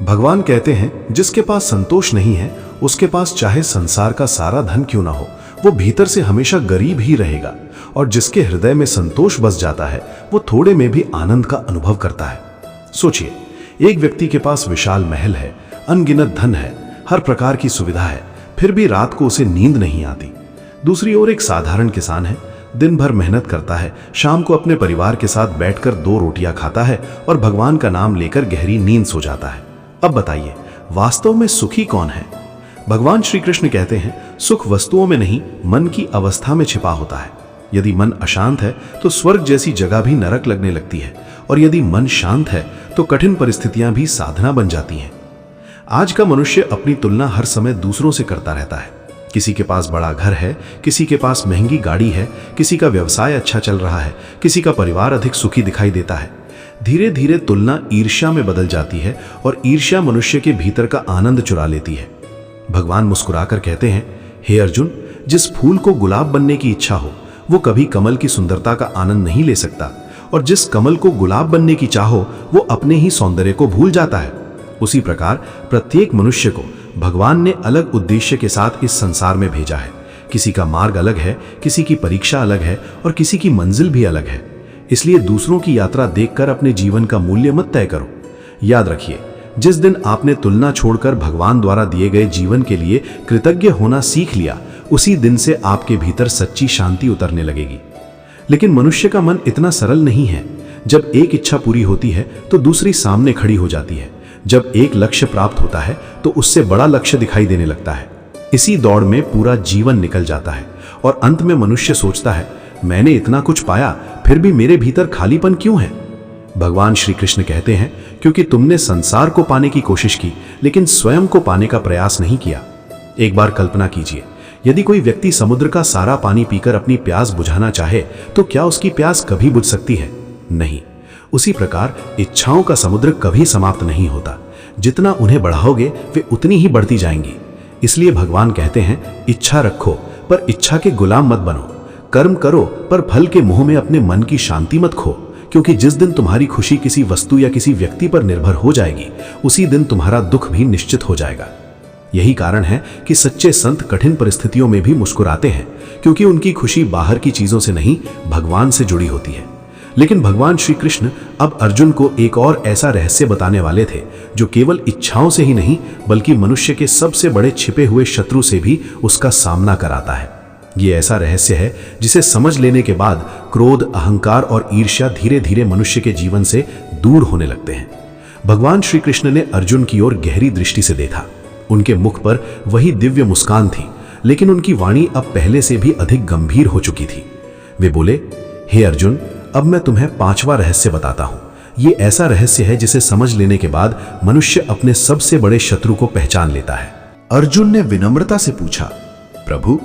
भगवान कहते हैं जिसके पास संतोष नहीं है उसके पास चाहे संसार का सारा धन क्यों ना हो, वो भीतर से हमेशा गरीब ही रहेगा। और जिसके हृदय में संतोष बस जाता है वो थोड़े में भी आनंद का अनुभव करता है। सोचिए, एक व्यक्ति के पास विशाल महल है, अनगिनत धन है, हर प्रकार की सुविधा है, फिर भी रात को उसे नींद नहीं आती। दूसरी ओर एक साधारण किसान है, दिन भर मेहनत करता है, शाम को अपने परिवार के साथ बैठकर 2 रोटियां खाता है और भगवान का नाम लेकर गहरी नींद सो जाता है। अब बताइए, वास्तव में सुखी कौन है? भगवान श्री कृष्ण कहते हैं सुख वस्तुओं में नहीं, मन की अवस्था में छिपा होता है। यदि मन अशांत है तो स्वर्ग जैसी जगह भी नरक लगने लगती है, और यदि मन शांत है तो कठिन परिस्थितियां भी साधना बन जाती हैं। आज का मनुष्य अपनी तुलना हर समय दूसरों से करता रहता है। किसी के पास बड़ा घर है, किसी के पास महंगी गाड़ी है, किसी का व्यवसाय अच्छा चल रहा है, किसी का परिवार अधिक सुखी दिखाई देता है। धीरे धीरे तुलना ईर्ष्या में बदल जाती है और ईर्ष्या मनुष्य के भीतर का आनंद चुरा लेती है। भगवान मुस्कुराकर कहते हैं, हे अर्जुन, जिस फूल को गुलाब बनने की इच्छा हो वो कभी कमल की सुंदरता का आनंद नहीं ले सकता, और जिस कमल को गुलाब बनने की चाहो वो अपने ही सौंदर्य को भूल जाता है। उसी प्रकार प्रत्येक मनुष्य को भगवान ने अलग उद्देश्य के साथ इस संसार में भेजा है। किसी का मार्ग अलग है, किसी की परीक्षा अलग है और किसी की मंजिल भी अलग है। इसलिए दूसरों की यात्रा देखकर अपने जीवन का मूल्य मत तय करो। याद रखिए, जिस दिन आपने तुलना छोड़कर भगवान द्वारा दिए गए जीवन के लिए कृतज्ञ होना सीख लिया, उसी दिन से आपके भीतर सच्ची शांति उतरने लगेगी। लेकिन मनुष्य का मन इतना सरल नहीं है। जब एक इच्छा पूरी होती है तो दूसरी सामने खड़ी हो जाती है। जब एक लक्ष्य प्राप्त होता है तो उससे बड़ा लक्ष्य दिखाई देने लगता है। इसी दौड़ में पूरा जीवन निकल जाता है और अंत में मनुष्य सोचता है, मैंने इतना कुछ पाया फिर भी मेरे भीतर खालीपन क्यों है? भगवान श्री कृष्ण कहते हैं, क्योंकि तुमने संसार को पाने की कोशिश की लेकिन स्वयं को पाने का प्रयास नहीं किया। एक बार कल्पना कीजिए, यदि कोई व्यक्ति समुद्र का सारा पानी पीकर अपनी प्यास बुझाना चाहे तो क्या उसकी प्यास कभी बुझ सकती है? नहीं। उसी प्रकार इच्छाओं का समुद्र कभी समाप्त नहीं होता। जितना उन्हें बढ़ाओगे वे उतनी ही बढ़ती जाएंगी। इसलिए भगवान कहते हैं, इच्छा रखो पर इच्छा के गुलाम मत बनो। कर्म करो पर फल के मोह में अपने मन की शांति मत खो, क्योंकि जिस दिन तुम्हारी खुशी किसी वस्तु या किसी व्यक्ति पर निर्भर हो जाएगी उसी दिन तुम्हारा दुख भी निश्चित हो जाएगा। यही कारण है कि सच्चे संत कठिन परिस्थितियों में भी मुस्कुराते हैं, क्योंकि उनकी खुशी बाहर की चीजों से नहीं, भगवान से जुड़ी होती है। लेकिन भगवान श्री कृष्ण अब अर्जुन को एक और ऐसा रहस्य बताने वाले थे जो केवल इच्छाओं से ही नहीं बल्कि मनुष्य के सबसे बड़े छिपे हुए शत्रु से भी उसका सामना कराता है। ये ऐसा रहस्य है जिसे समझ लेने के बाद क्रोध, अहंकार और ईर्ष्या धीरे धीरे मनुष्य के जीवन से दूर होने लगते हैं। भगवान श्री कृष्ण ने अर्जुन की ओर गहरी दृष्टि से देखा। उनके मुख पर वही दिव्य मुस्कान थी, लेकिन उनकी वाणी अब पहले से भी अधिक गंभीर हो चुकी थी। वे बोले, हे अर्जुन, अब मैं तुम्हें 5वां रहस्य बताता हूं। ये ऐसा रहस्य है जिसे समझ लेने के बाद मनुष्य अपने सबसे बड़े शत्रु को पहचान लेता है। अर्जुन ने विनम्रता से पूछा, प्रभु,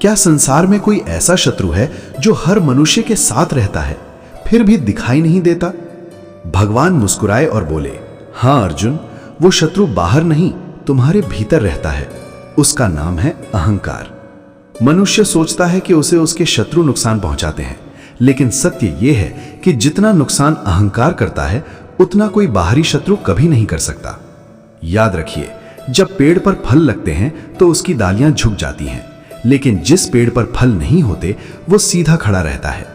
क्या संसार में कोई ऐसा शत्रु है जो हर मनुष्य के साथ रहता है फिर भी दिखाई नहीं देता? भगवान मुस्कुराए और बोले, हां अर्जुन, वो शत्रु बाहर नहीं तुम्हारे भीतर रहता है। उसका नाम है अहंकार। मनुष्य सोचता है कि उसे उसके शत्रु नुकसान पहुंचाते हैं, लेकिन सत्य यह है कि जितना नुकसान अहंकार करता है उतना कोई बाहरी शत्रु कभी नहीं कर सकता। याद रखिए, जब पेड़ पर फल लगते हैं तो उसकी डालियां झुक जाती हैं, लेकिन जिस पेड़ पर फल नहीं होते वो सीधा खड़ा रहता है।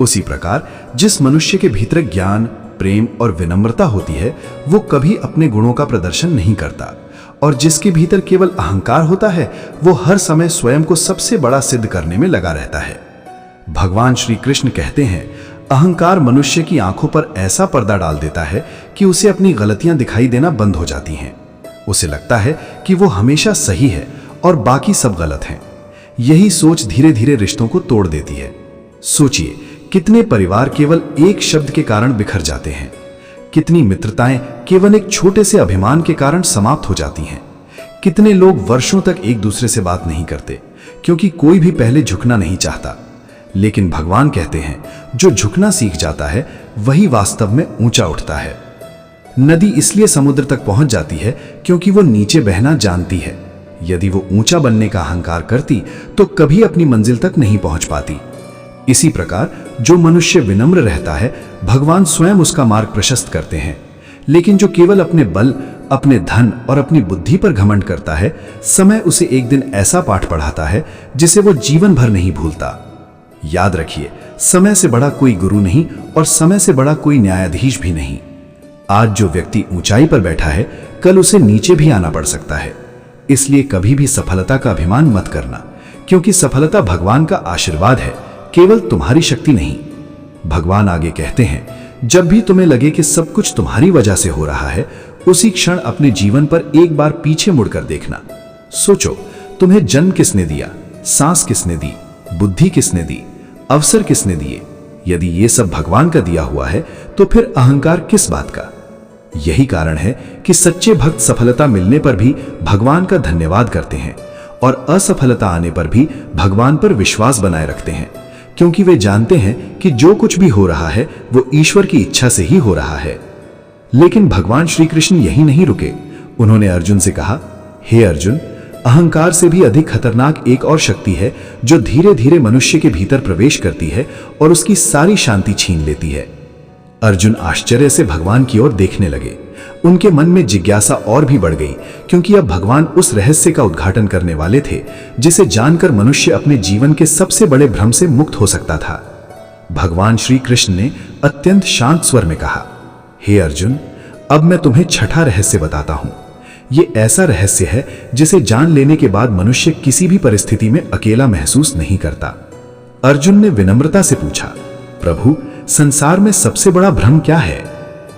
उसी प्रकार जिस मनुष्य के भीतर ज्ञान, प्रेम और विनम्रता होती है वो कभी अपने गुणों का प्रदर्शन नहीं करता, और जिसके भीतर केवल अहंकार होता है वो हर समय स्वयं को सबसे बड़ा सिद्ध करने में लगा रहता है। भगवान श्री कृष्ण कहते हैं, अहंकार मनुष्य की आंखों पर ऐसा पर्दा डाल देता है कि उसे अपनी गलतियां दिखाई देना बंद हो जाती हैं। उसे लगता है कि वो हमेशा सही है और बाकी सब गलत हैं। यही सोच धीरे धीरे रिश्तों को तोड़ देती है। सोचिए, कितने परिवार केवल एक शब्द के कारण बिखर जाते हैं। कितनी मित्रताएं केवल एक छोटे से अभिमान के कारण समाप्त हो जाती हैं। कितने लोग वर्षों तक एक दूसरे से बात नहीं करते क्योंकि कोई भी पहले झुकना नहीं चाहता। लेकिन भगवान कहते हैं, जो झुकना सीख जाता है वही वास्तव में ऊंचा उठता है। नदी इसलिए समुद्र तक पहुंच जाती है क्योंकि वो नीचे बहना जानती है। यदि वो ऊंचा बनने का अहंकार करती तो कभी अपनी मंजिल तक नहीं पहुंच पाती। इसी प्रकार जो मनुष्य विनम्र रहता है, भगवान स्वयं उसका मार्ग प्रशस्त करते हैं। लेकिन जो केवल अपने बल, अपने धन और अपनी बुद्धि पर घमंड करता है, समय उसे एक दिन ऐसा पाठ पढ़ाता है जिसे वो जीवन भर नहीं भूलता। याद रखिए, समय से बड़ा कोई गुरु नहीं और समय से बड़ा कोई न्यायाधीश भी नहीं। आज जो व्यक्ति ऊंचाई पर बैठा है, कल उसे नीचे भी आना पड़ सकता है। इसलिए कभी भी सफलता का अभिमान मत करना, क्योंकि सफलता भगवान का आशीर्वाद है, केवल तुम्हारी शक्ति नहीं। भगवान आगे कहते हैं, जब भी तुम्हें लगे कि सब कुछ तुम्हारी वजह से हो रहा है, उसी क्षण अपने जीवन पर एक बार पीछे मुड़कर देखना। सोचो, तुम्हें जन्म किसने दिया, सांस किसने दी, बुद्धि किसने दी, अवसर किसने दिए? यदि ये सब भगवान का दिया हुआ है, तो फिर अहंकार किस बात का? यही कारण है कि सच्चे भक्त सफलता मिलने पर भी भगवान का धन्यवाद करते हैं और असफलता आने पर भी भगवान पर विश्वास बनाए रखते हैं, क्योंकि वे जानते हैं कि जो कुछ भी हो रहा है वो ईश्वर की इच्छा से ही हो रहा है। लेकिन भगवान श्री कृष्ण यही नहीं रुके। उन्होंने अर्जुन से कहा, हे अर्जुन, अहंकार से भी अधिक खतरनाक एक और शक्ति है जो धीरे धीरे मनुष्य के भीतर प्रवेश करती है और उसकी सारी शांति छीन लेती है। अर्जुन आश्चर्य से भगवान की ओर देखने लगे। उनके मन में जिज्ञासा और भी बढ़ गई, क्योंकि अब भगवान उस रहस्य का उद्घाटन करने वाले थे जिसे जानकर मनुष्य अपने जीवन के सबसे बड़े भ्रम से मुक्त हो सकता था। भगवान श्री कृष्ण ने अत्यंत शांत स्वर में कहा, हे अर्जुन, अब मैं तुम्हें छठा रहस्य बताता हूं। ये ऐसा रहस्य है जिसे जान लेने के बाद मनुष्य किसी भी परिस्थिति में अकेला महसूस नहीं करता। अर्जुन ने विनम्रता से पूछा, प्रभु, संसार में सबसे बड़ा भ्रम क्या है?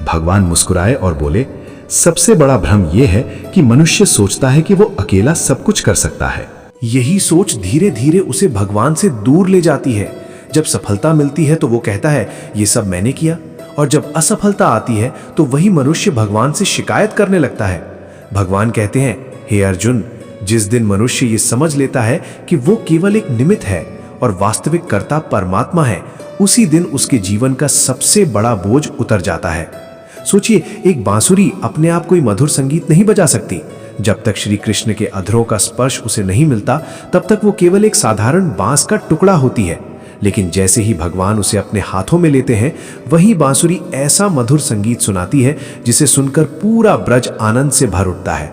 भगवान मुस्कुराए और बोले, सबसे बड़ा भ्रम यह है कि मनुष्य सोचता है कि वो अकेला सब कुछ कर सकता है। यही सोच धीरे धीरे उसे भगवान से दूर ले जाती है। जब सफलता मिलती है तो वो कहता है, ये सब मैंने किया, और जब असफलता आती है तो वही मनुष्य भगवान से शिकायत करने लगता है। भगवान कहते हैं, हे अर्जुन, जिस दिन मनुष्य ये समझ लेता है कि वो केवल एक निमित्त है और वास्तविक कर्ता परमात्मा है, उसी दिन उसके जीवन का सबसे बड़ा बोझ उतर जाता है। सोचिए, एक बांसुरी अपने आप कोई मधुर संगीत नहीं बजा सकती। जब तक श्री कृष्ण के अधरों का स्पर्श उसे नहीं मिलता, तब तक वो केवल एक साधारण बांस का टुकड़ा होती है। लेकिन जैसे ही भगवान उसे अपने हाथों में लेते हैं, वही बांसुरी ऐसा मधुर संगीत सुनाती है जिसे सुनकर पूरा ब्रज आनंद से भर उठता है।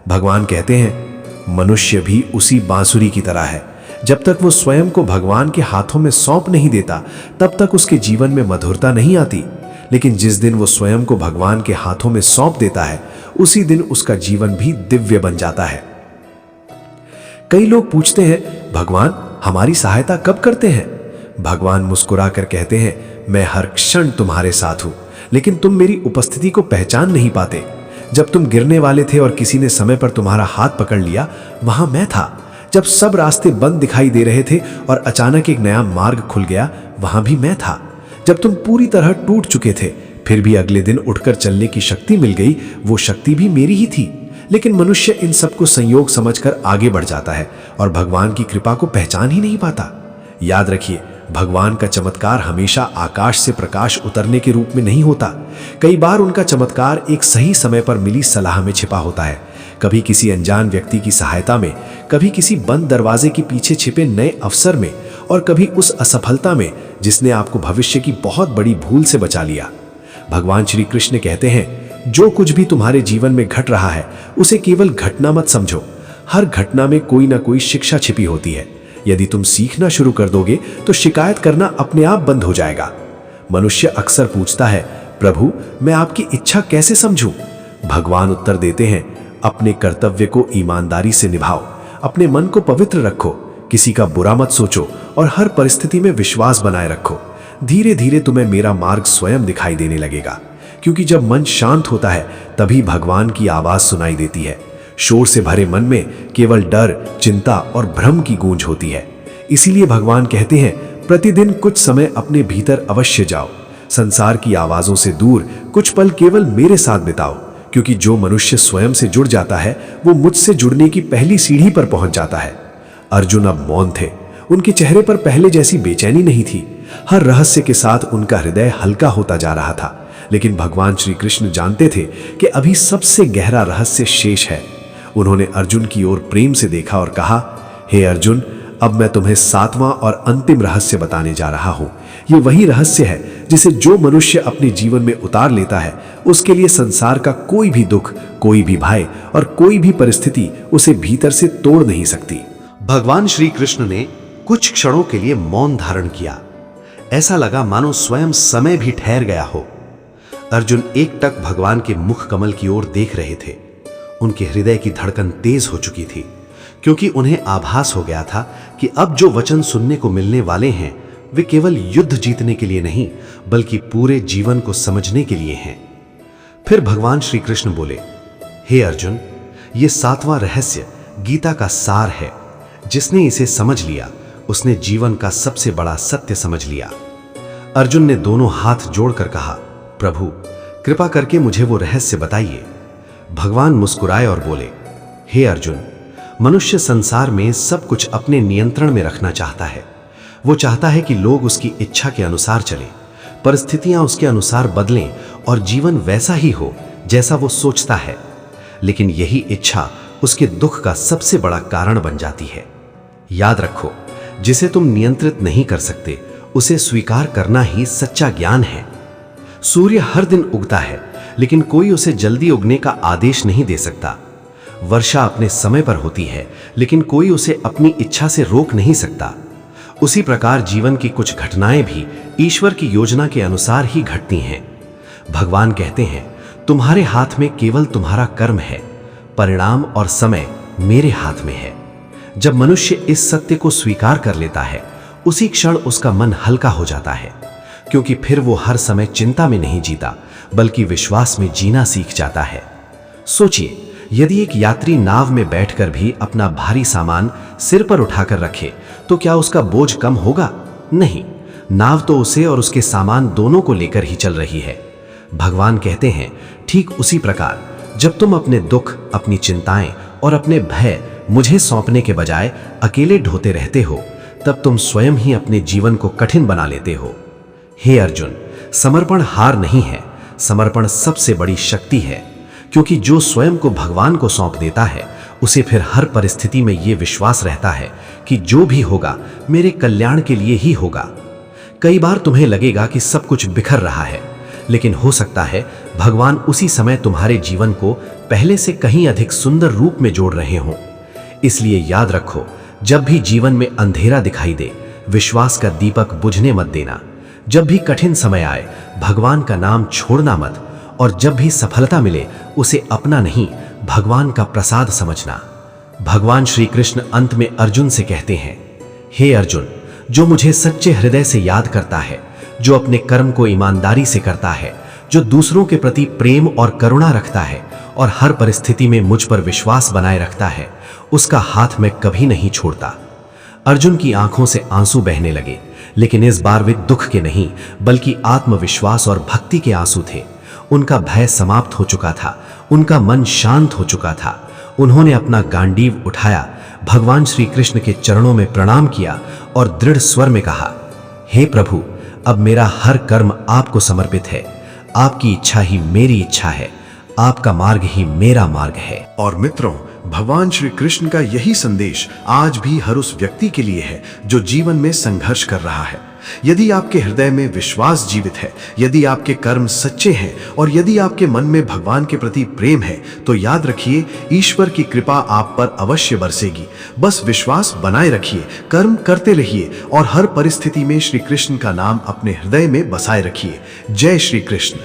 भगवान कहते हैं, मनुष्य भी उसी बांसुरी की तरह है। जब तक वो स्वयं को भगवान के हाथों में सौंप नहीं देता, तब तक उसके जीवन में मधुरता नहीं आती। लेकिन जिस दिन वो स्वयं को भगवान के हाथों में सौंप देता है, उसी दिन उसका जीवन भी दिव्य बन जाता है। कई लोग पूछते हैं, भगवान हमारी सहायता कब करते हैं? भगवान मुस्कुराकर कहते हैं, मैं हर क्षण तुम्हारे साथ हूं, लेकिन तुम मेरी उपस्थिति को पहचान नहीं पाते। जब तुम गिरने वाले थे और किसी ने समय पर तुम्हारा हाथ पकड़ लिया, वहां मैं था। जब सब रास्ते बंद दिखाई दे रहे थे और अचानक एक नया मार्ग खुल गया, वहां भी मैं था। जब तुम पूरी तरह टूट चुके थे, फिर भी अगले दिन उठकर चलने की शक्ति मिल गई, वो शक्ति भी मेरी ही थी। लेकिन मनुष्य इन सबको संयोग समझकर आगे बढ़ जाता है और भगवान की कृपा को पहचान ही नहीं पाता। याद रखिए, भगवान का चमत्कार हमेशा आकाश से प्रकाश उतरने के रूप में नहीं होता। कई बार उनका चमत्कार एक सही समय पर मिली सलाह में छिपा होता है। कभी किसी अनजान व्यक्ति की सहायता में, कभी किसी बंद दरवाजे के पीछे छिपे नए अवसर में, और कभी उस असफलता में जिसने आपको भविष्य की बहुत बड़ी भूल से बचा लिया। भगवान श्री कृष्ण कहते हैं, जो कुछ भी तुम्हारे जीवन में घट रहा है, उसे केवल घटना मत समझो। हर घटना में कोई ना कोई शिक्षा छिपी होती है। यदि तुम सीखना शुरू कर दोगे तो शिकायत करना अपने आप बंद हो जाएगा। मनुष्य अक्सर पूछता है, प्रभु मैं आपकी इच्छा कैसे समझूं? भगवान उत्तर देते हैं, अपने कर्तव्य को ईमानदारी से निभाओ, अपने मन को पवित्र रखो, किसी का बुरा मत सोचो और हर परिस्थिति में विश्वास बनाए रखो। धीरे धीरे तुम्हें मेरा मार्ग स्वयं दिखाई देने लगेगा, क्योंकि जब मन शांत होता है तभी भगवान की आवाज सुनाई देती है। शोर से भरे मन में केवल डर, चिंता और भ्रम की गूंज होती है। इसीलिए भगवान कहते हैं, प्रतिदिन कुछ समय अपने भीतर अवश्य जाओ, संसार की आवाजों से दूर कुछ पल केवल मेरे साथ बिताओ, क्योंकि जो मनुष्य स्वयं से जुड़ जाता है वो मुझसे जुड़ने की पहली सीढ़ी पर पहुंच जाता है। अर्जुन अब मौन थे। उनके चेहरे पर पहले जैसी बेचैनी नहीं थी। हर रहस्य के साथ उनका हृदय हल्का होता जा रहा था। लेकिन भगवान श्री कृष्ण जानते थे कि अभी सबसे गहरा रहस्य शेष है। उन्होंने अर्जुन की ओर प्रेम से देखा और कहा, हे अर्जुन, अब मैं तुम्हें 7वां और अंतिम रहस्य बताने जा रहा हूं। ये वही रहस्य है जिसे जो मनुष्य अपने जीवन में उतार लेता है, उसके लिए संसार का कोई भी दुख, कोई भी भय और कोई भी परिस्थिति उसे भीतर से तोड़ नहीं सकती। भगवान श्री कृष्ण ने कुछ क्षणों के लिए मौन धारण किया। ऐसा लगा मानो स्वयं समय भी ठहर गया हो। अर्जुन एकटक भगवान के मुख कमल की ओर देख रहे थे। उनके हृदय की धड़कन तेज हो चुकी थी, क्योंकि उन्हें आभास हो गया था कि अब जो वचन सुनने को मिलने वाले हैं वे केवल युद्ध जीतने के लिए नहीं, बल्कि पूरे जीवन को समझने के लिए हैं। फिर भगवान श्री कृष्ण बोले, हे अर्जुन, ये 7वां रहस्य गीता का सार है। जिसने इसे समझ लिया उसने जीवन का सबसे बड़ा सत्य समझ लिया। अर्जुन ने दोनों हाथ जोड़कर कहा, प्रभु कृपा करके मुझे वो रहस्य बताइए। भगवान मुस्कुराए और बोले, हे अर्जुन, मनुष्य संसार में सब कुछ अपने नियंत्रण में रखना चाहता है। वो चाहता है कि लोग उसकी इच्छा के अनुसार चलें, परिस्थितियां उसके अनुसार बदलें और जीवन वैसा ही हो जैसा वो सोचता है। लेकिन यही इच्छा उसके दुख का सबसे बड़ा कारण बन जाती है। याद रखो, जिसे तुम नियंत्रित नहीं कर सकते उसे स्वीकार करना ही सच्चा ज्ञान है। सूर्य हर दिन उगता है, लेकिन कोई उसे जल्दी उगने का आदेश नहीं दे सकता। वर्षा अपने समय पर होती है, लेकिन कोई उसे अपनी इच्छा से रोक नहीं सकता। उसी प्रकार जीवन की कुछ घटनाएं भी ईश्वर की योजना के अनुसार ही घटती हैं। भगवान कहते हैं, तुम्हारे हाथ में केवल तुम्हारा कर्म है, परिणाम और समय मेरे हाथ में है। जब मनुष्य इस सत्य को स्वीकार कर लेता है, उसी क्षण उसका मन हल्का हो जाता है, क्योंकि फिर वो हर समय चिंता में नहीं जीता, बल्कि विश्वास में जीना सीख जाता है। सोचिए, यदि एक यात्री नाव में बैठकर भी अपना भारी सामान सिर पर उठाकर रखे, तो क्या उसका बोझ कम होगा? नहीं, नाव तो उसे और उसके सामान दोनों को लेकर ही चल रही है। भगवान कहते हैं, ठीक उसी प्रकार जब तुम अपने दुख, अपनी चिंताएं और अपने भय मुझे सौंपने के बजाय अकेले ढोते रहते हो, तब तुम स्वयं ही अपने जीवन को कठिन बना लेते हो। हे अर्जुन, समर्पण हार नहीं है, समर्पण सबसे बड़ी शक्ति है, क्योंकि जो स्वयं को भगवान को सौंप देता है उसे फिर हर परिस्थिति में यह विश्वास रहता है कि जो भी होगा मेरे कल्याण के लिए ही होगा। कई बार तुम्हें लगेगा कि सब कुछ बिखर रहा है, लेकिन हो सकता है भगवान उसी समय तुम्हारे जीवन को पहले से कहीं अधिक सुंदर रूप में जोड़ रहे हों। इसलिए याद रखो, जब भी जीवन में अंधेरा दिखाई दे, विश्वास का दीपक बुझने मत देना। जब भी कठिन समय आए, भगवान का नाम छोड़ना मत, और जब भी सफलता मिले उसे अपना नहीं, भगवान का प्रसाद समझना। भगवान श्री कृष्ण अंत में अर्जुन से कहते हैं, हे अर्जुन, जो मुझे सच्चे हृदय से याद करता है, जो अपने कर्म को ईमानदारी से करता है, जो दूसरों के प्रति प्रेम और करुणा रखता है और हर परिस्थिति में मुझ पर विश्वास बनाए रखता है, उसका हाथ मैं कभी नहीं छोड़ता। अर्जुन की आंखों से आंसू बहने लगे, लेकिन इस बार वे दुख के नहीं बल्कि आत्मविश्वास और भक्ति के आंसू थे। उनका भय समाप्त हो चुका था, उनका मन शांत हो चुका था। उन्होंने अपना गांडीव उठाया, भगवान श्री कृष्ण के चरणों में प्रणाम किया और दृढ़ स्वर में कहा, हे प्रभु, अब मेरा हर कर्म आपको समर्पित है। आपकी इच्छा ही मेरी इच्छा है, आपका मार्ग ही मेरा मार्ग है। और मित्रों, भगवान श्री कृष्ण का यही संदेश आज भी हर उस व्यक्ति के लिए है जो जीवन में संघर्ष कर रहा है। यदि आपके हृदय में विश्वास जीवित है, यदि आपके कर्म सच्चे हैं और यदि आपके मन में भगवान के प्रति प्रेम है, तो याद रखिए, ईश्वर की कृपा आप पर अवश्य बरसेगी। बस विश्वास बनाए रखिए, कर्म करते रहिए और हर परिस्थिति में श्री कृष्ण का नाम अपने हृदय में बसाए रखिए। जय श्री कृष्ण।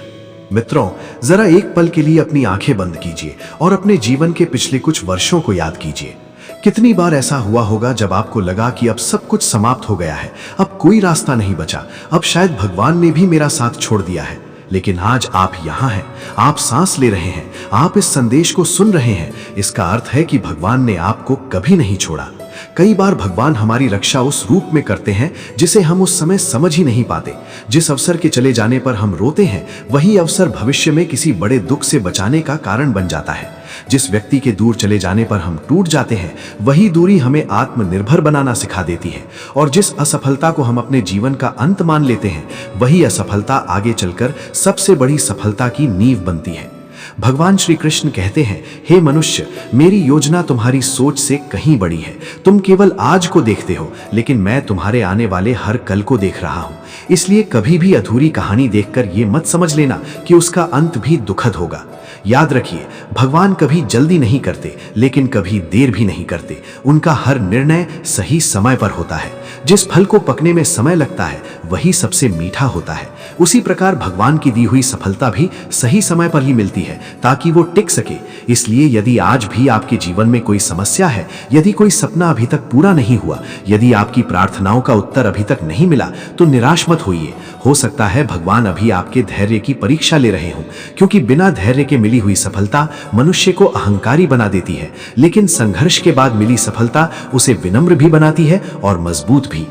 मित्रों, जरा एक पल के लिए अपनी आंखें बंद कीजिए और अपने जीवन के पिछले कुछ वर्षों को याद कीजिए। कितनी बार ऐसा हुआ होगा जब आपको लगा कि अब सब कुछ समाप्त हो गया है, अब कोई रास्ता नहीं बचा, अब शायद भगवान ने भी मेरा साथ छोड़ दिया है। लेकिन आज आप यहाँ हैं, आप सांस ले रहे हैं, आप इस संदेश को सुन रहे हैं। इसका अर्थ है कि भगवान ने आपको कभी नहीं छोड़ा। कई बार भगवान हमारी रक्षा उस रूप में करते हैं जिसे हम उस समय समझ ही नहीं पाते। जिस अवसर के चले जाने पर हम रोते हैं, वही अवसर भविष्य में किसी बड़े दुख से बचाने का कारण बन जाता है। जिस व्यक्ति के दूर चले जाने पर हम टूट जाते हैं, वही दूरी हमें आत्मनिर्भर बनाना सिखा देती है। और जिस असफलता को हम अपने जीवन का अंत मान लेते हैं, वही असफलता आगे चलकर सबसे बड़ी सफलता की नींव बनती है। भगवान श्री कृष्ण कहते हैं, हे मनुष्य, मेरी योजना तुम्हारी सोच से कहीं बड़ी है। तुम केवल आज को देखते हो, लेकिन मैं तुम्हारे आने वाले हर कल को देख रहा हूं। इसलिए कभी भी अधूरी कहानी देखकर ये मत समझ लेना कि उसका अंत भी दुखद होगा। याद रखिए, भगवान कभी जल्दी नहीं करते, लेकिन कभी देर भी नहीं करते। उनका हर निर्णय सही समय पर होता है। जिस फल को पकने में समय लगता है वही सबसे मीठा होता है। उसी प्रकार भगवान की दी हुई सफलता भी सही समय पर ही मिलती है, ताकि वो टिक सके। इसलिए यदि आज भी आपके जीवन में कोई समस्या है, यदि कोई सपना अभी तक पूरा नहीं हुआ, यदि आपकी प्रार्थनाओं का उत्तर अभी तक नहीं मिला, तो निराश मत होइए। हो सकता है भगवान अभी आपके धैर्य की परीक्षा ले रहे हों, क्योंकि बिना धैर्य के मिली हुई सफलता मनुष्य को अहंकारी बना देती है, लेकिन संघर्ष के बाद मिली सफलता उसे विनम्र भी बनाती है और मजबूत भी।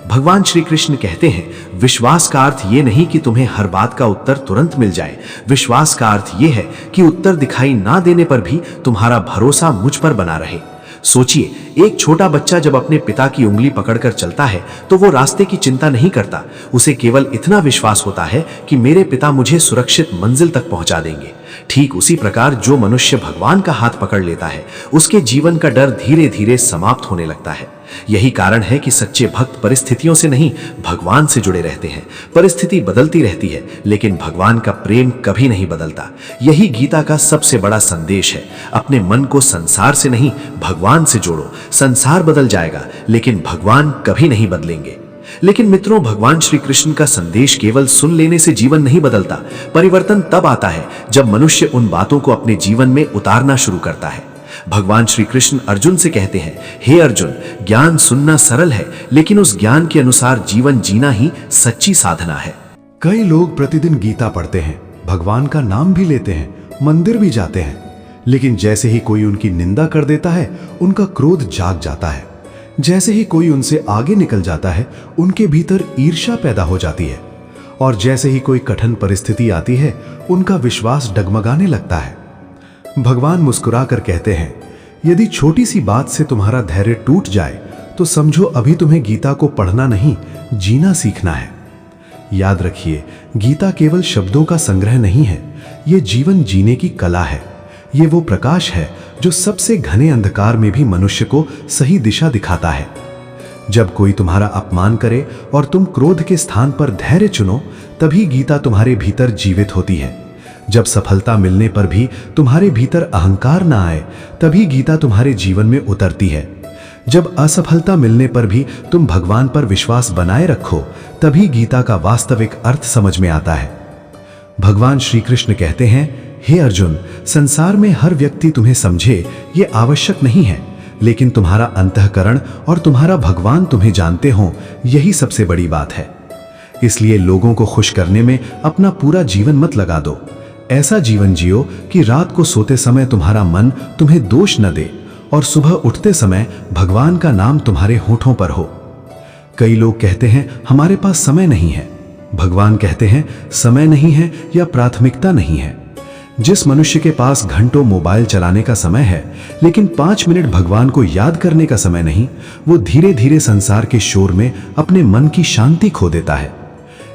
भगवान श्री कृष्ण कहते हैं, विश्वास का अर्थ ये नहीं कि तुम्हें हर बात का उत्तर तुरंत मिल जाए। विश्वास का अर्थ ये है कि उत्तर दिखाई ना देने पर भी तुम्हारा भरोसा मुझ पर बना रहे। सोचिए, एक छोटा बच्चा जब अपने पिता की उंगली पकड़कर चलता है तो वो रास्ते की चिंता नहीं करता। उसे केवल इतना विश्वास होता है कि मेरे पिता मुझे सुरक्षित मंजिल तक पहुंचा देंगे। ठीक उसी प्रकार जो मनुष्य भगवान का हाथ पकड़ लेता है, उसके जीवन का डर धीरे धीरे समाप्त होने लगता है। यही कारण है कि सच्चे भक्त परिस्थितियों से नहीं, भगवान से जुड़े रहते हैं। परिस्थिति बदलती रहती है, लेकिन भगवान का प्रेम कभी नहीं बदलता। यही गीता का सबसे बड़ा संदेश है। अपने मन को संसार से नहीं, भगवान से जोड़ो। संसार बदल जाएगा, लेकिन भगवान कभी नहीं बदलेंगे। लेकिन मित्रों, भगवान श्री कृष्ण का संदेश केवल सुन लेने से जीवन नहीं बदलता। परिवर्तन तब आता है जब मनुष्य उन बातों को अपने जीवन में उतारना शुरू करता है। भगवान श्री कृष्ण अर्जुन से कहते हैं, हे अर्जुन, ज्ञान सुनना सरल है, लेकिन उस ज्ञान के अनुसार जीवन जीना ही सच्ची साधना है। कई लोग प्रतिदिन गीता पढ़ते हैं, भगवान का नाम भी लेते हैं, मंदिर भी जाते हैं, लेकिन जैसे ही कोई उनकी निंदा कर देता है, उनका क्रोध जाग जाता है। जैसे ही कोई उनसे आगे निकल जाता है, उनके भीतर ईर्ष्या पैदा हो जाती है, और जैसे ही कोई कठिन परिस्थिति आती है, उनका विश्वास डगमगाने लगता है। भगवान मुस्कुराकर कहते हैं, यदि छोटी सी बात से तुम्हारा धैर्य टूट जाए तो समझो अभी तुम्हें गीता को पढ़ना नहीं, जीना सीखना है। याद रखिए, गीता केवल शब्दों का संग्रह नहीं है, ये जीवन जीने की कला है। ये वो प्रकाश है जो सबसे घने अंधकार में भी मनुष्य को सही दिशा दिखाता है। जब कोई तुम्हारा अपमान करे और तुम क्रोध के स्थान पर धैर्य चुनो, तभी गीता तुम्हारे भीतर जीवित होती है। जब सफलता मिलने पर भी तुम्हारे भीतर अहंकार ना आए, तभी गीता तुम्हारे जीवन में उतरती है। जब असफलता मिलने पर भी तुम भगवान पर विश्वास बनाए रखो, तभी गीता का वास्तविक अर्थ समझ में आता है। भगवान श्री कृष्ण कहते हैं, हे अर्जुन, संसार में हर व्यक्ति तुम्हें समझे ये आवश्यक नहीं है, लेकिन तुम्हारा अंतःकरण और तुम्हारा भगवान तुम्हें जानते हो, यही सबसे बड़ी बात है। इसलिए लोगों को खुश करने में अपना पूरा जीवन मत लगा दो। ऐसा जीवन जियो कि रात को सोते समय तुम्हारा मन तुम्हें दोष न दे और सुबह उठते समय भगवान का नाम तुम्हारे होठों पर हो। कई लोग कहते हैं, हमारे पास समय नहीं है। भगवान कहते हैं, समय नहीं है या प्राथमिकता नहीं है। जिस मनुष्य के पास घंटों मोबाइल चलाने का समय है, लेकिन 5 मिनट भगवान को याद करने का समय नहीं, वो धीरे धीरे संसार के शोर में अपने मन की शांति खो देता है।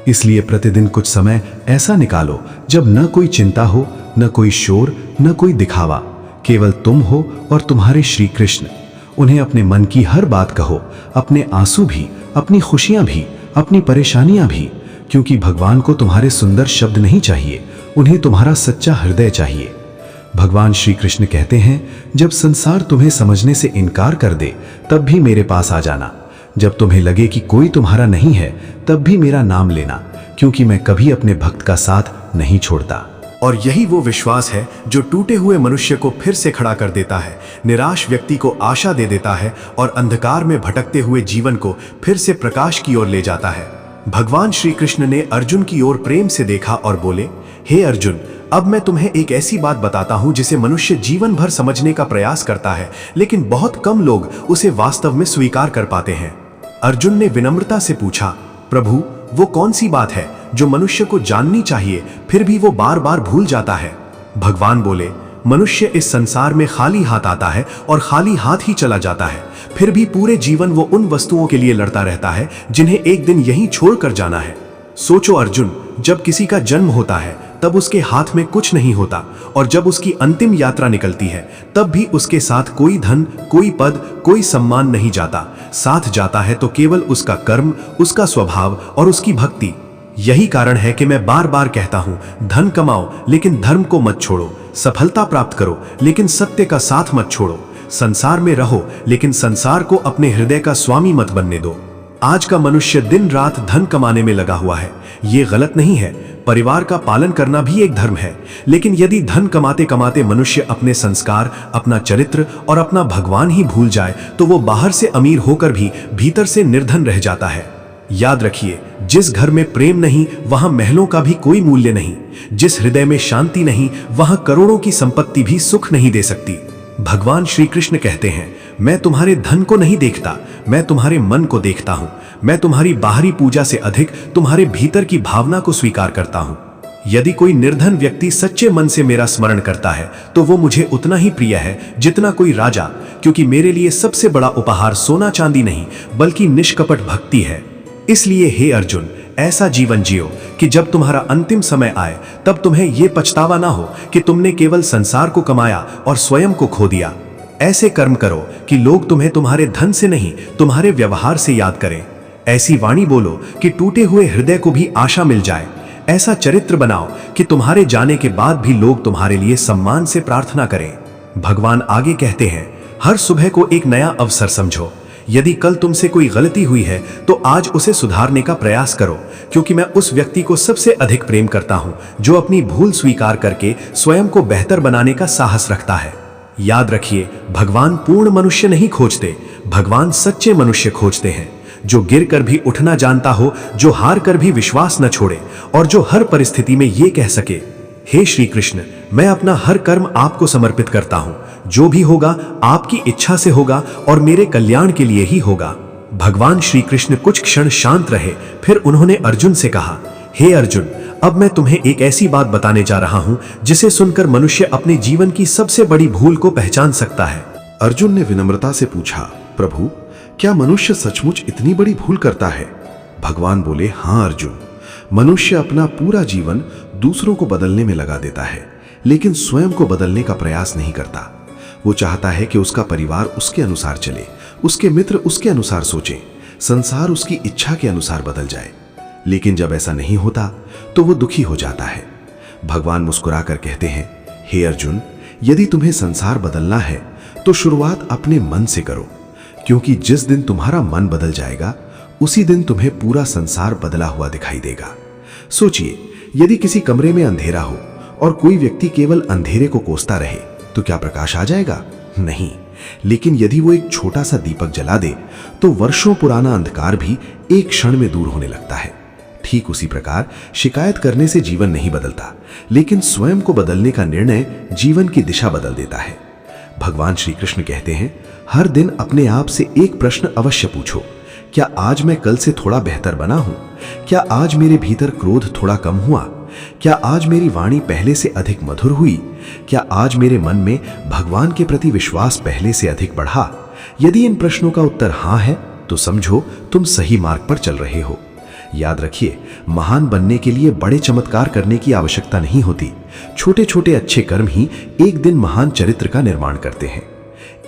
इसलिए प्रतिदिन कुछ समय ऐसा निकालो जब न कोई चिंता हो, न कोई शोर, न कोई दिखावा, केवल तुम हो और तुम्हारे श्री कृष्ण। उन्हें अपने मन की हर बात कहो, अपने आंसू भी, अपनी खुशियां भी, अपनी परेशानियां भी, क्योंकि भगवान को तुम्हारे सुंदर शब्द नहीं चाहिए, उन्हें तुम्हारा सच्चा हृदय चाहिए। भगवान श्री कृष्ण कहते हैं, जब संसार तुम्हें समझने से इनकार कर दे, तब भी मेरे पास आ जाना। जब तुम्हें लगे कि कोई तुम्हारा नहीं है, तब भी मेरा नाम लेना, क्योंकि मैं कभी अपने भक्त का साथ नहीं छोड़ता। और यही वो विश्वास है जो टूटे हुए मनुष्य को फिर से खड़ा कर देता है, निराश व्यक्ति को आशा दे देता है और अंधकार में भटकते हुए जीवन को फिर से प्रकाश की ओर ले जाता है। भगवान श्री कृष्ण ने अर्जुन की ओर प्रेम से देखा और बोले, हे अर्जुन, अब मैं तुम्हें एक ऐसी बात बताता हूं जिसे मनुष्य जीवन भर समझने का प्रयास करता है, लेकिन बहुत कम लोग उसे वास्तव में स्वीकार कर पाते हैं। अर्जुन ने विनम्रता से पूछा, प्रभु, वो कौन सी बात है जो मनुष्य को जाननी चाहिए फिर भी वो बार बार भूल जाता है? भगवान बोले, मनुष्य इस संसार में खाली हाथ आता है और खाली हाथ ही चला जाता है। फिर भी पूरे जीवन वो उन वस्तुओं के लिए लड़ता रहता है जिन्हें एक दिन यहीं छोड़कर जाना है। सोचो अर्जुन, जब किसी का जन्म होता है तब उसके हाथ में कुछ नहीं होता, और जब उसकी अंतिम यात्रा निकलती है तब भी उसके साथ कोई धन, कोई पद, कोई सम्मान नहीं जाता। साथ जाता है तो केवल उसका कर्म, उसका स्वभाव और उसकी भक्ति। यही कारण है कि मैं बार बार कहता हूं, धन कमाओ लेकिन धर्म को मत छोड़ो, सफलता प्राप्त करो लेकिन सत्य का साथ मत छोड़ो, संसार में रहो लेकिन संसार को अपने हृदय का स्वामी मत बनने दो। आज का मनुष्य दिन रात धन कमाने में लगा हुआ है, ये गलत नहीं है। परिवार का पालन करना भी एक धर्म है, लेकिन यदि धन कमाते कमाते मनुष्य अपने संस्कार, अपना चरित्र और अपना भगवान ही भूल जाए तो वो बाहर से अमीर होकर भी भीतर से निर्धन रह जाता है। याद रखिए, जिस घर में प्रेम नहीं वहां महलों का भी कोई मूल्य नहीं। जिस हृदय में शांति नहीं वहां करोड़ों की संपत्ति भी सुख नहीं दे सकती। भगवान श्री कृष्ण कहते हैं, मैं तुम्हारे धन को नहीं देखता, मैं तुम्हारे मन को देखता हूं। मैं तुम्हारी बाहरी पूजा से अधिक तुम्हारे भीतर की भावना को स्वीकार करता हूं। यदि कोई निर्धन व्यक्ति सच्चे मन से मेरा स्मरण करता है तो वो मुझे उतना ही प्रिय है जितना कोई राजा, क्योंकि मेरे लिए सबसे बड़ा उपहार सोना चांदी नहीं बल्कि निष्कपट भक्ति है। इसलिए हे अर्जुन, ऐसा जीवन जियो कि जब तुम्हारा अंतिम समय आए तब तुम्हें यह पछतावा ना हो कि तुमने केवल संसार को कमाया और स्वयं को खो दिया। ऐसे कर्म करो कि लोग तुम्हें तुम्हारे धन से नहीं तुम्हारे व्यवहार से याद करें। ऐसी वाणी बोलो कि टूटे हुए हृदय को भी आशा मिल जाए। ऐसा चरित्र बनाओ कि तुम्हारे जाने के बाद भी लोग तुम्हारे लिए सम्मान से प्रार्थना करें। भगवान आगे कहते हैं, हर सुबह को एक नया अवसर समझो। यदि कल तुमसे कोई गलती हुई है तो आज उसे सुधारने का प्रयास करो, क्योंकि मैं उस व्यक्ति को सबसे अधिक प्रेम करता हूं जो अपनी भूल स्वीकार करके स्वयं को बेहतर बनाने का साहस रखता है। याद रखिए, भगवान पूर्ण मनुष्य नहीं खोजते, भगवान सच्चे मनुष्य खोजते हैं, जो गिर कर भी उठना जानता हो, जो हार कर भी विश्वास न छोड़े और जो हर परिस्थिति में ये कह सके, हे श्री कृष्ण, मैं अपना हर कर्म आपको समर्पित करता हूं। जो भी होगा आपकी इच्छा से होगा और मेरे कल्याण के लिए ही होगा। भगवान श्री कृष्ण कुछ क्षण शांत रहे, फिर उन्होंने अर्जुन से कहा, हे अर्जुन, अब मैं तुम्हें एक ऐसी बात बताने जा रहा हूं जिसे सुनकर मनुष्य अपने जीवन की सबसे बड़ी भूल को पहचान सकता है। अर्जुन ने विनम्रता से पूछा, प्रभु, क्या मनुष्य सचमुच इतनी बड़ी भूल करता है? भगवान बोले, हाँ अर्जुन, मनुष्य अपना पूरा जीवन दूसरों को बदलने में लगा देता है, लेकिन स्वयं को बदलने का प्रयास नहीं करता। वो चाहता है कि उसका परिवार उसके अनुसार चले, उसके मित्र उसके अनुसार सोचें, संसार उसकी इच्छा के अनुसार बदल जाए। लेकिन जब ऐसा नहीं होता तो वो दुखी हो जाता है। भगवान मुस्कुराकर कहते हैं, हे अर्जुन, यदि तुम्हें संसार बदलना है तो शुरुआत अपने मन से करो, क्योंकि जिस दिन तुम्हारा मन बदल जाएगा उसी दिन तुम्हें पूरा संसार बदला हुआ दिखाई देगा। सोचिए, यदि किसी कमरे में अंधेरा हो और कोई व्यक्ति केवल अंधेरे को कोसता रहे तो क्या प्रकाश आ जाएगा? नहीं। लेकिन यदि वो एक छोटा सा दीपक जला दे तो वर्षों पुराना अंधकार भी एक क्षण में दूर होने लगता है। ठीक उसी प्रकार शिकायत करने से जीवन नहीं बदलता, लेकिन स्वयं को बदलने का निर्णय जीवन की दिशा बदल देता है। भगवान श्री कृष्ण कहते हैं, हर दिन अपने आप से एक प्रश्न अवश्य पूछो, क्या आज मैं कल से थोड़ा बेहतर बना हूं? क्या आज मेरे भीतर क्रोध थोड़ा कम हुआ? क्या आज मेरी वाणी पहले से अधिक मधुर हुई? क्या आज मेरे मन में भगवान के प्रति विश्वास पहले से अधिक बढ़ा? यदि इन प्रश्नों का उत्तर हां है तो समझो तुम सही मार्ग पर चल रहे हो। याद रखिए, महान बनने के लिए बड़े चमत्कार करने की आवश्यकता नहीं होती। छोटे छोटे अच्छे कर्म ही एक दिन महान चरित्र का निर्माण करते हैं।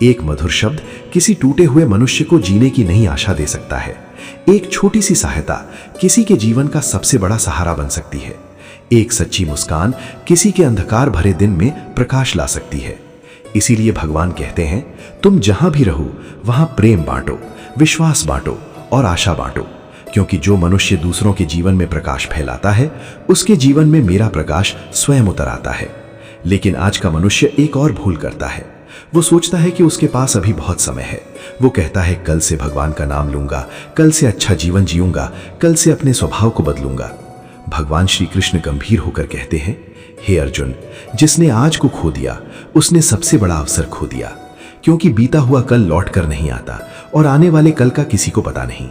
एक मधुर शब्द किसी टूटे हुए मनुष्य को जीने की नई आशा दे सकता है। एक छोटी सी सहायता किसी के जीवन का सबसे बड़ा सहारा बन सकती है। एक सच्ची मुस्कान किसी के अंधकार भरे दिन में प्रकाश ला सकती है। इसीलिए भगवान कहते हैं, तुम जहां भी रहो वहां प्रेम बांटो, विश्वास बांटो और आशा बांटो, क्योंकि जो मनुष्य दूसरों के जीवन में प्रकाश फैलाता है उसके जीवन में मेरा प्रकाश स्वयं उतर आता है। लेकिन आज का मनुष्य एक और भूल करता है। वो सोचता है कि उसके पास अभी बहुत समय है। वो कहता है, कल से भगवान का नाम लूंगा, कल से अच्छा जीवन जीऊंगा, कल से अपने स्वभाव को बदलूंगा। भगवान श्री कृष्ण गंभीर होकर कहते हैं, हे अर्जुन, जिसने आज को खो दिया उसने सबसे बड़ा अवसर खो दिया, क्योंकि बीता हुआ कल लौट कर नहीं आता और आने वाले कल का किसी को पता नहीं।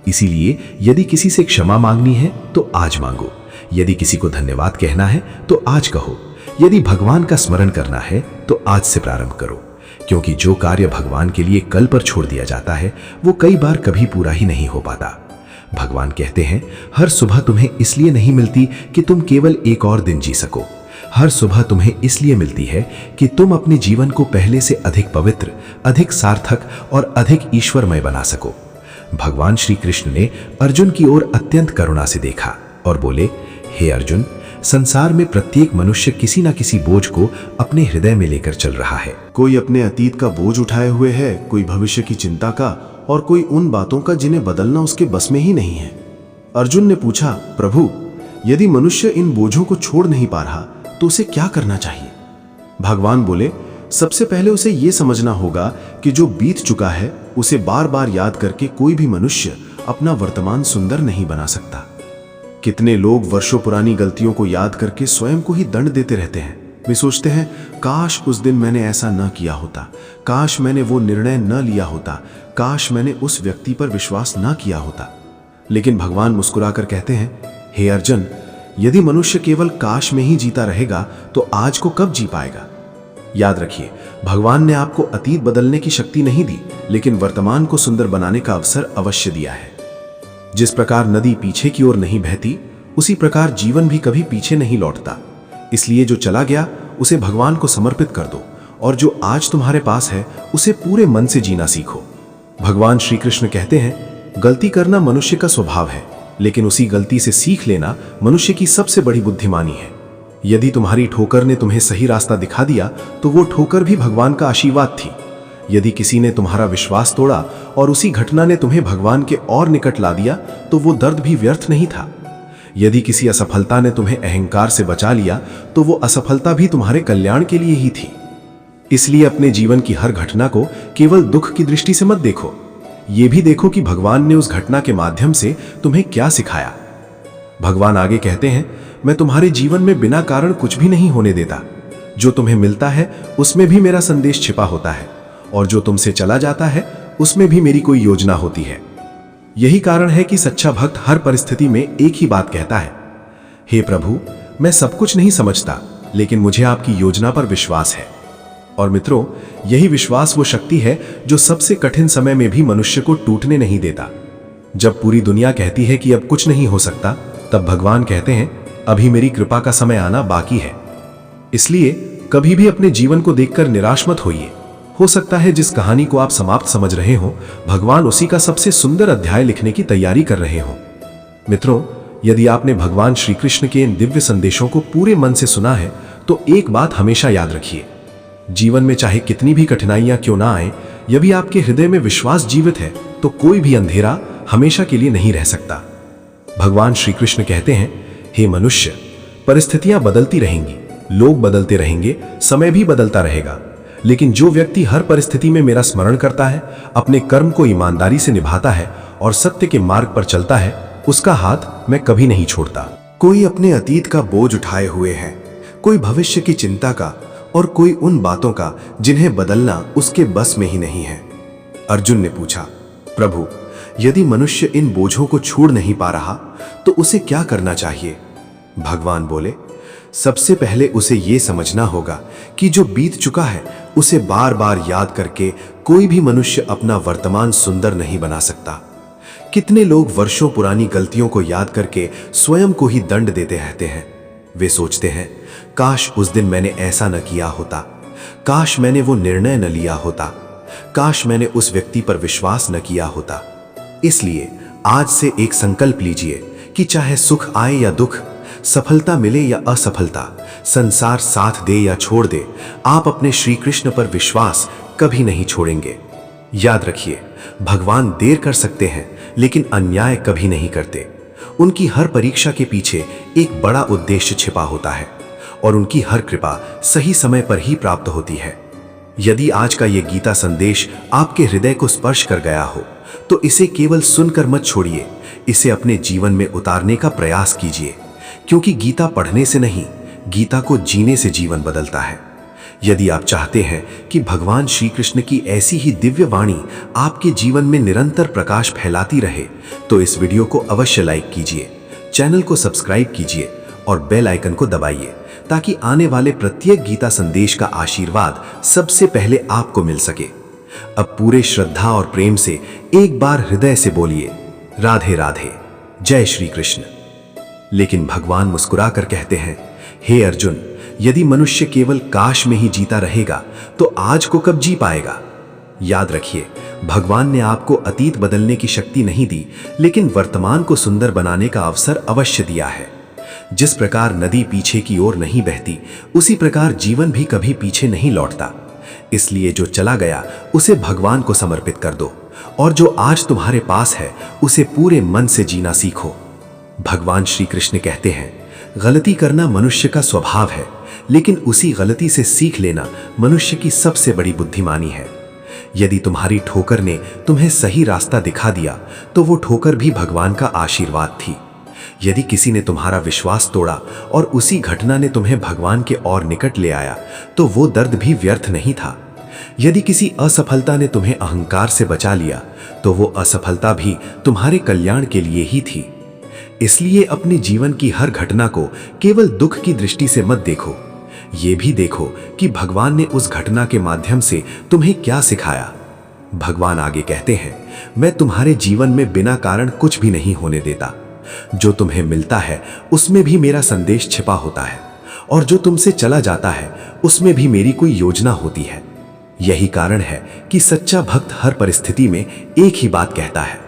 इसीलिए यदि किसी से क्षमा मांगनी है तो आज मांगो, यदि किसी को धन्यवाद कहना है तो आज कहो, यदि भगवान का स्मरण करना है तो आज से प्रारंभ करो, क्योंकि जो कार्य भगवान के लिए कल पर छोड़ दिया जाता है वो कई बार कभी पूरा ही नहीं हो पाता। भगवान कहते हैं, हर सुबह तुम्हें इसलिए नहीं मिलती कि तुम केवल एक और दिन जी सको। हर सुबह तुम्हें इसलिए मिलती है कि तुम अपने जीवन को पहले से अधिक पवित्र, अधिक सार्थक और अधिक ईश्वरमय बना सको। भगवान श्री कृष्ण ने अर्जुन की ओर अत्यंत करुणा से देखा और बोले, हे अर्जुन, संसार में प्रत्येक मनुष्य किसी न किसी बोझ को अपने हृदय में लेकर चल रहा है। कोई अपने अतीत का बोझ उठाए हुए है, कोई भविष्य की चिंता का, और कोई उन बातों का जिन्हें बदलना उसके बस में ही नहीं है। अर्जुन ने पूछा, प्रभु, यदि मनुष्य इन बोझों को छोड़ नहीं पा रहा तो उसे क्या करना चाहिए? भगवान बोले, सबसे पहले उसे यह समझना होगा कि जो बीत चुका है उसे बार बार याद करके कोई भी मनुष्य अपना वर्तमान सुंदर नहीं बना सकता। कितने लोग वर्षों पुरानी गलतियों को याद करके स्वयं को ही दंड देते रहते हैं। वे सोचते हैं, काश उस दिन मैंने ऐसा न किया होता, काश मैंने वो निर्णय न लिया होता, काश मैंने उस व्यक्ति पर विश्वास न किया होता। लेकिन भगवान मुस्कुराकर कहते हैं, हे अर्जुन, यदि मनुष्य केवल काश में ही जीता रहेगा तो आज को कब जी पाएगा? याद रखिए, भगवान ने आपको अतीत बदलने की शक्ति नहीं दी, लेकिन वर्तमान को सुंदर बनाने का अवसर अवश्य दिया है। जिस प्रकार नदी पीछे की ओर नहीं बहती, उसी प्रकार जीवन भी कभी पीछे नहीं लौटता। इसलिए जो चला गया उसे भगवान को समर्पित कर दो, और जो आज तुम्हारे पास है उसे पूरे मन से जीना सीखो। भगवान श्री कृष्ण कहते हैं, गलती करना मनुष्य का स्वभाव है, लेकिन उसी गलती से सीख लेना मनुष्य की सबसे बड़ी बुद्धिमानी है। यदि तुम्हारी ठोकर ने तुम्हें सही रास्ता दिखा दिया तो वो ठोकर भी भगवान का आशीर्वाद थी। यदि किसी ने तुम्हारा विश्वास तोड़ा और उसी घटना ने तुम्हें भगवान के और निकट ला दिया तो वो दर्द भी व्यर्थ नहीं था। यदि किसी असफलता ने तुम्हें अहंकार से बचा लिया तो वो असफलता भी तुम्हारे कल्याण के लिए ही थी। इसलिए अपने जीवन की हर घटना को केवल दुख की दृष्टि से मत देखो, ये भी देखो कि भगवान ने उस घटना के माध्यम से तुम्हें क्या सिखाया। भगवान आगे कहते हैं, मैं तुम्हारे जीवन में बिना कारण कुछ भी नहीं होने देता। जो तुम्हें मिलता है उसमें भी मेरा संदेश छिपा होता है, और जो तुमसे चला जाता है उसमें भी मेरी कोई योजना होती है। यही कारण है कि सच्चा भक्त हर परिस्थिति में एक ही बात कहता है, हे प्रभु, मैं सब कुछ नहीं समझता, लेकिन मुझे आपकी योजना पर विश्वास है। और मित्रों, यही विश्वास वो शक्ति है जो सबसे कठिन समय में भी मनुष्य को टूटने नहीं देता। जब पूरी दुनिया कहती है कि अब कुछ नहीं हो सकता, तब भगवान कहते हैं, अभी मेरी कृपा का समय आना बाकी है। इसलिए कभी भी अपने जीवन को देखकर निराश मत होइए। हो सकता है जिस कहानी को आप समाप्त समझ रहे हो, भगवान उसी का सबसे सुंदर अध्याय लिखने की तैयारी कर रहे हो। मित्रों, यदि आपने भगवान श्री कृष्ण के इन दिव्य संदेशों को पूरे मन से सुना है तो एक बात हमेशा याद रखिए, जीवन में चाहे कितनी भी कठिनाइयां क्यों ना आए, यदि आपके हृदय में विश्वास जीवित है तो कोई भी अंधेरा हमेशा के लिए नहीं रह सकता। भगवान श्री कृष्ण कहते हैं, हे मनुष्य, परिस्थितियां बदलती रहेंगी, लोग बदलते रहेंगे, समय भी बदलता रहेगा, लेकिन जो व्यक्ति हर परिस्थिति में मेरा स्मरण करता है, अपने कर्म को ईमानदारी से निभाता है और सत्य के मार्ग पर चलता है, उसका हाथ मैं कभी नहीं छोड़ता। कोई अपने अतीत का बोझ उठाए हुए है, कोई भविष्य की चिंता का, और कोई उन बातों का जिन्हें बदलना उसके बस में ही नहीं है। अर्जुन ने पूछा, प्रभु, यदि मनुष्य इन बोझों को छोड़ नहीं पा रहा तो उसे क्या करना चाहिए? भगवान बोले, सबसे पहले उसे यह समझना होगा कि जो बीत चुका है उसे बार बार याद करके कोई भी मनुष्य अपना वर्तमान सुंदर नहीं बना सकता। कितने लोग वर्षों पुरानी गलतियों को याद करके स्वयं को ही दंड देते रहते हैं। वे सोचते हैं, काश उस दिन मैंने ऐसा न किया होता, काश मैंने वो निर्णय न लिया होता, काश मैंने उस व्यक्ति पर विश्वास न किया होता। इसलिए आज से एक संकल्प लीजिए कि चाहे सुख आए या दुख, सफलता मिले या असफलता, संसार साथ दे या छोड़ दे, आप अपने श्री कृष्ण पर विश्वास कभी नहीं छोड़ेंगे। याद रखिए, भगवान देर कर सकते हैं लेकिन अन्याय कभी नहीं करते। उनकी हर परीक्षा के पीछे एक बड़ा उद्देश्य छिपा होता है और उनकी हर कृपा सही समय पर ही प्राप्त होती है। यदि आज का ये गीता संदेश आपके हृदय को स्पर्श कर गया हो तो इसे केवल सुनकर मत छोड़िए, इसे अपने जीवन में उतारने का प्रयास कीजिए, क्योंकि गीता पढ़ने से नहीं, गीता को जीने से जीवन बदलता है। यदि आप चाहते हैं कि भगवान श्री कृष्ण की ऐसी ही दिव्य वाणी आपके जीवन में निरंतर प्रकाश फैलाती रहे तो इस वीडियो को अवश्य लाइक कीजिए, चैनल को सब्सक्राइब कीजिए और बेल आइकन को दबाइए ताकि आने वाले प्रत्येक गीता संदेश का आशीर्वाद सबसे पहले आपको मिल सके। अब पूरे श्रद्धा और प्रेम से एक बार हृदय से बोलिए, राधे राधे। जय श्री कृष्ण। लेकिन भगवान मुस्कुराकर कहते हैं, हे अर्जुन, यदि मनुष्य केवल काश में ही जीता रहेगा तो आज को कब जी पाएगा। याद रखिए, भगवान ने आपको अतीत बदलने की शक्ति नहीं दी, लेकिन वर्तमान को सुंदर बनाने का अवसर अवश्य दिया है। जिस प्रकार नदी पीछे की ओर नहीं बहती, उसी प्रकार जीवन भी कभी पीछे नहीं लौटता। इसलिए जो चला गया उसे भगवान को समर्पित कर दो, और जो आज तुम्हारे पास है उसे पूरे मन से जीना सीखो। भगवान श्री कृष्ण कहते हैं, गलती करना मनुष्य का स्वभाव है, लेकिन उसी गलती से सीख लेना मनुष्य की सबसे बड़ी बुद्धिमानी है। यदि तुम्हारी ठोकर ने तुम्हें सही रास्ता दिखा दिया तो वो ठोकर भी भगवान का आशीर्वाद थी। यदि किसी ने तुम्हारा विश्वास तोड़ा और उसी घटना ने तुम्हें भगवान के और निकट ले आया तो वो दर्द भी व्यर्थ नहीं था। यदि किसी असफलता ने तुम्हें अहंकार से बचा लिया तो वो असफलता भी तुम्हारे कल्याण के लिए ही थी। इसलिए अपने जीवन की हर घटना को केवल दुख की दृष्टि से मत देखो, ये भी देखो कि भगवान ने उस घटना के माध्यम से तुम्हें क्या सिखाया। भगवान आगे कहते हैं, मैं तुम्हारे जीवन में बिना कारण कुछ भी नहीं होने देता। जो तुम्हें मिलता है उसमें भी मेरा संदेश छिपा होता है, और जो तुमसे चला जाता है उसमें भी मेरी कोई योजना होती है। यही कारण है कि सच्चा भक्त हर परिस्थिति में एक ही बात कहता है,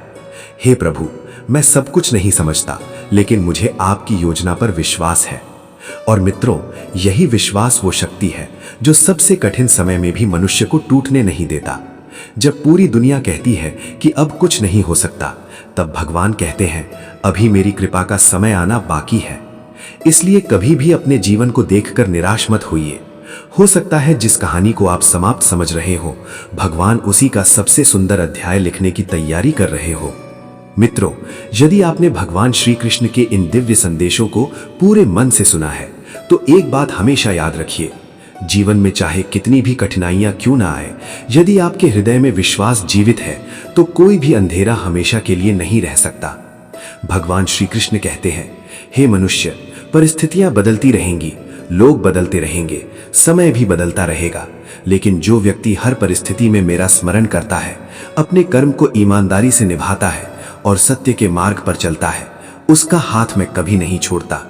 हे प्रभु, मैं सब कुछ नहीं समझता, लेकिन मुझे आपकी योजना पर विश्वास है। और मित्रों, यही विश्वास वो शक्ति है जो सबसे कठिन समय में भी मनुष्य को टूटने नहीं देता। जब पूरी दुनिया कहती है कि अब कुछ नहीं हो सकता, तब भगवान कहते हैं, अभी मेरी कृपा का समय आना बाकी है। इसलिए कभी भी अपने जीवन को देखकर निराश मत होइए। हो सकता है जिस कहानी को आप समाप्त समझ रहे हो, भगवान उसी का सबसे सुंदर अध्याय लिखने की तैयारी कर रहे हो। मित्रों, यदि आपने भगवान श्री कृष्ण के इन दिव्य संदेशों को पूरे मन से सुना है तो एक बात हमेशा याद रखिए, जीवन में चाहे कितनी भी कठिनाइयां क्यों ना आए, यदि आपके हृदय में विश्वास जीवित है तो कोई भी अंधेरा हमेशा के लिए नहीं रह सकता। भगवान श्री कृष्ण कहते हैं, हे मनुष्य, परिस्थितियां बदलती रहेंगी, लोग बदलते रहेंगे, समय भी बदलता रहेगा, लेकिन जो व्यक्ति हर परिस्थिति में मेरा स्मरण करता है, अपने कर्म को ईमानदारी से निभाता है और सत्य के मार्ग पर चलता है, उसका हाथ मैं कभी नहीं छोड़ता।